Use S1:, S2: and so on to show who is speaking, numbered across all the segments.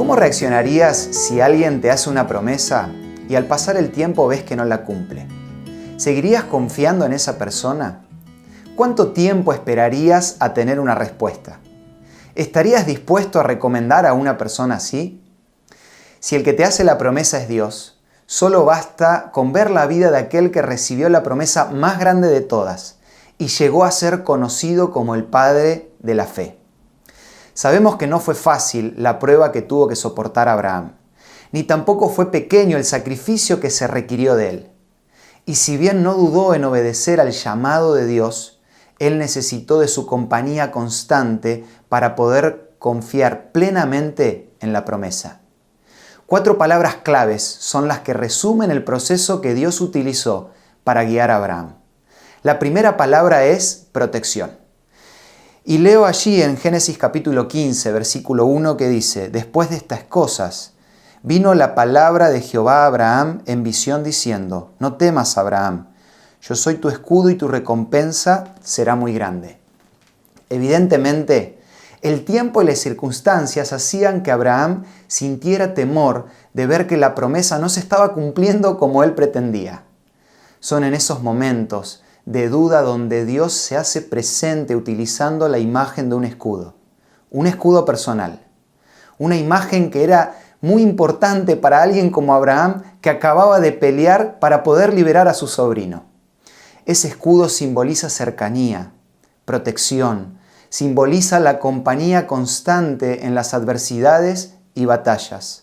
S1: ¿Cómo reaccionarías si alguien te hace una promesa y al pasar el tiempo ves que no la cumple? ¿Seguirías confiando en esa persona? ¿Cuánto tiempo esperarías a tener una respuesta? ¿Estarías dispuesto a recomendar a una persona así? Si el que te hace la promesa es Dios, solo basta con ver la vida de aquel que recibió la promesa más grande de todas y llegó a ser conocido como el Padre de la fe. Sabemos que no fue fácil la prueba que tuvo que soportar Abraham, ni tampoco fue pequeño el sacrificio que se requirió de él. Y si bien no dudó en obedecer al llamado de Dios, él necesitó de su compañía constante para poder confiar plenamente en la promesa. 4 palabras claves son las que resumen el proceso que Dios utilizó para guiar a Abraham. La primera palabra es protección. Y leo allí en Génesis capítulo 15, versículo 1 que dice: Después de estas cosas, vino la palabra de Jehová a Abraham en visión diciendo: No temas, Abraham, yo soy tu escudo y tu recompensa será muy grande. Evidentemente, el tiempo y las circunstancias hacían que Abraham sintiera temor de ver que la promesa no se estaba cumpliendo como él pretendía. Son en esos momentos de duda donde Dios se hace presente utilizando la imagen de un escudo personal, una imagen que era muy importante para alguien como Abraham que acababa de pelear para poder liberar a su sobrino. Ese escudo simboliza cercanía, protección, simboliza la compañía constante en las adversidades y batallas.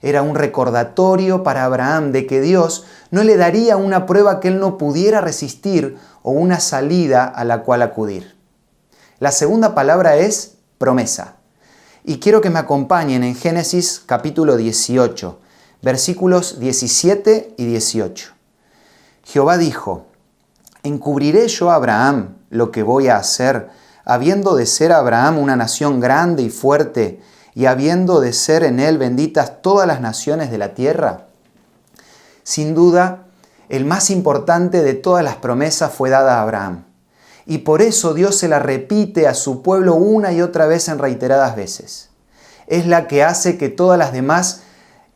S1: Era un recordatorio para Abraham de que Dios no le daría una prueba que él no pudiera resistir o una salida a la cual acudir. La segunda palabra es promesa. Y quiero que me acompañen en Génesis capítulo 18, versículos 17 y 18. Jehová dijo: ¿Encubriré yo a Abraham lo que voy a hacer, habiendo de ser Abraham una nación grande y fuerte, y habiendo de ser en él benditas todas las naciones de la tierra? Sin duda, el más importante de todas las promesas fue dada a Abraham. Y por eso Dios se la repite a su pueblo una y otra vez en reiteradas veces. Es la que hace que todas las demás,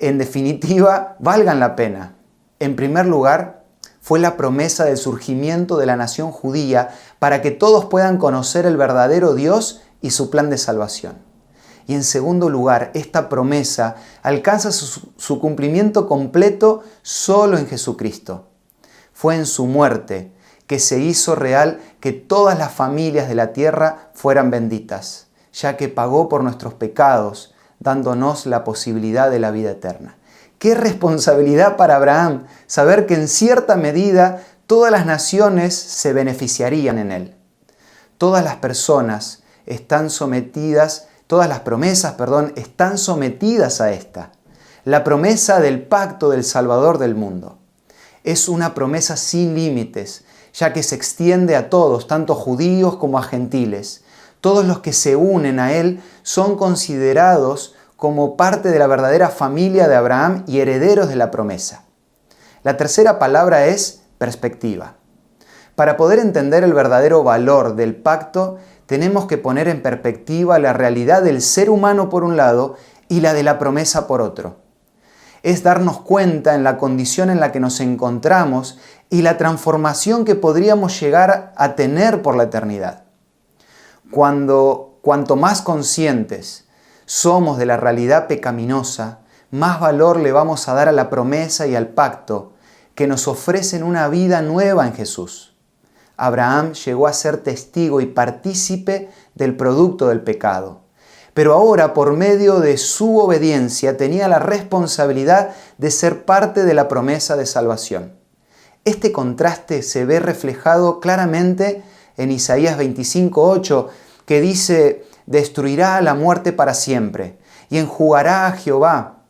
S1: en definitiva, valgan la pena. En primer lugar, fue la promesa del surgimiento de la nación judía para que todos puedan conocer el verdadero Dios y su plan de salvación. Y en segundo lugar, esta promesa alcanza su cumplimiento completo solo en Jesucristo. Fue en su muerte que se hizo real que todas las familias de la tierra fueran benditas, ya que pagó por nuestros pecados, dándonos la posibilidad de la vida eterna. ¡Qué responsabilidad para Abraham saber que en cierta medida todas las naciones se beneficiarían en él! Todas las personas están sometidas Todas las promesas, están sometidas a esta. La promesa del pacto del Salvador del mundo. Es una promesa sin límites, ya que se extiende a todos, tanto judíos como a gentiles. Todos los que se unen a él son considerados como parte de la verdadera familia de Abraham y herederos de la promesa. La tercera palabra es perspectiva. Para poder entender el verdadero valor del pacto, tenemos que poner en perspectiva la realidad del ser humano por un lado y la de la promesa por otro. Es darnos cuenta en la condición en la que nos encontramos y la transformación que podríamos llegar a tener por la eternidad. Cuanto más conscientes somos de la realidad pecaminosa, más valor le vamos a dar a la promesa y al pacto que nos ofrecen una vida nueva en Jesús. Abraham llegó a ser testigo y partícipe del producto del pecado. Pero ahora, por medio de su obediencia, tenía la responsabilidad de ser parte de la promesa de salvación. Este contraste se ve reflejado claramente en Isaías 25:8, que dice: Destruirá la muerte para siempre, y enjugará a Jehová,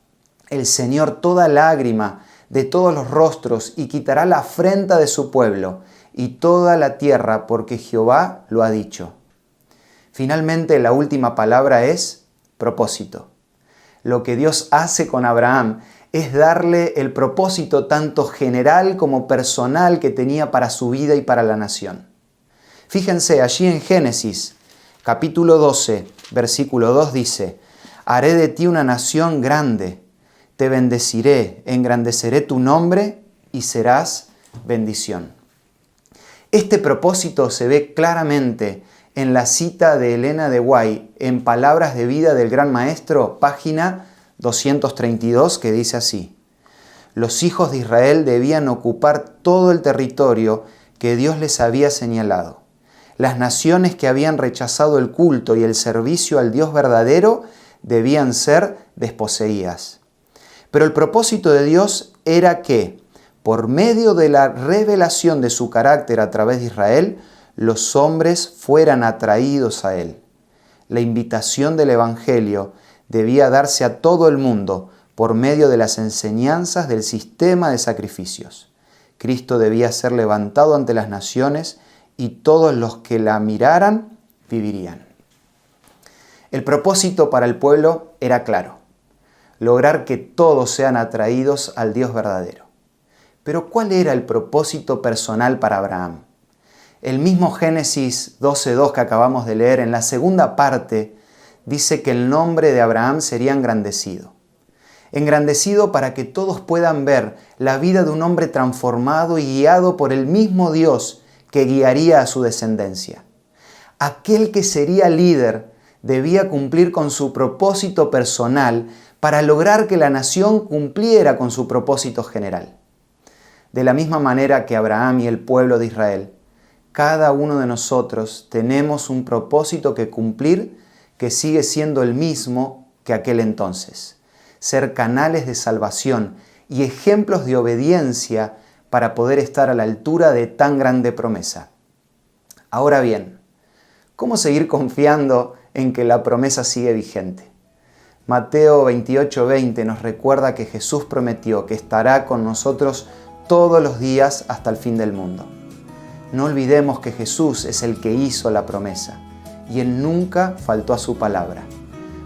S1: el Señor, toda lágrima de todos los rostros, y quitará la afrenta de su pueblo y toda la tierra, porque Jehová lo ha dicho. Finalmente, la última palabra es propósito. Lo que Dios hace con Abraham es darle el propósito tanto general como personal que tenía para su vida y para la nación. Fíjense, allí en Génesis, capítulo 12, versículo 2 dice: Haré de ti una nación grande, te bendeciré, engrandeceré tu nombre y serás bendición. Este propósito se ve claramente en la cita de Elena de White en Palabras de Vida del Gran Maestro, página 232, que dice así: los hijos de Israel debían ocupar todo el territorio que Dios les había señalado. Las naciones que habían rechazado el culto y el servicio al Dios verdadero debían ser desposeídas. Pero el propósito de Dios era que, por medio de la revelación de su carácter a través de Israel, los hombres fueran atraídos a Él. La invitación del Evangelio debía darse a todo el mundo por medio de las enseñanzas del sistema de sacrificios. Cristo debía ser levantado ante las naciones y todos los que la miraran vivirían. El propósito para el pueblo era claro: lograr que todos sean atraídos al Dios verdadero. Pero ¿cuál era el propósito personal para Abraham? El mismo Génesis 12:2 que acabamos de leer, en la segunda parte, dice que el nombre de Abraham sería engrandecido. Engrandecido para que todos puedan ver la vida de un hombre transformado y guiado por el mismo Dios que guiaría a su descendencia. Aquel que sería líder debía cumplir con su propósito personal para lograr que la nación cumpliera con su propósito general. De la misma manera que Abraham y el pueblo de Israel, cada uno de nosotros tenemos un propósito que cumplir que sigue siendo el mismo que aquel entonces: ser canales de salvación y ejemplos de obediencia para poder estar a la altura de tan grande promesa. Ahora bien, ¿cómo seguir confiando en que la promesa sigue vigente? Mateo 28:20 nos recuerda que Jesús prometió que estará con nosotros todos los días hasta el fin del mundo. No olvidemos que Jesús es el que hizo la promesa y Él nunca faltó a su palabra.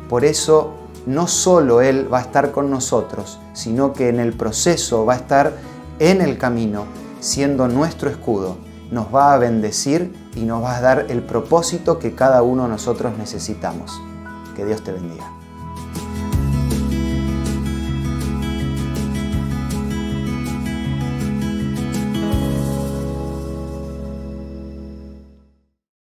S1: Por eso, no solo Él va a estar con nosotros, sino que en el proceso va a estar en el camino, siendo nuestro escudo. Nos va a bendecir y nos va a dar el propósito que cada uno de nosotros necesitamos. Que Dios te bendiga.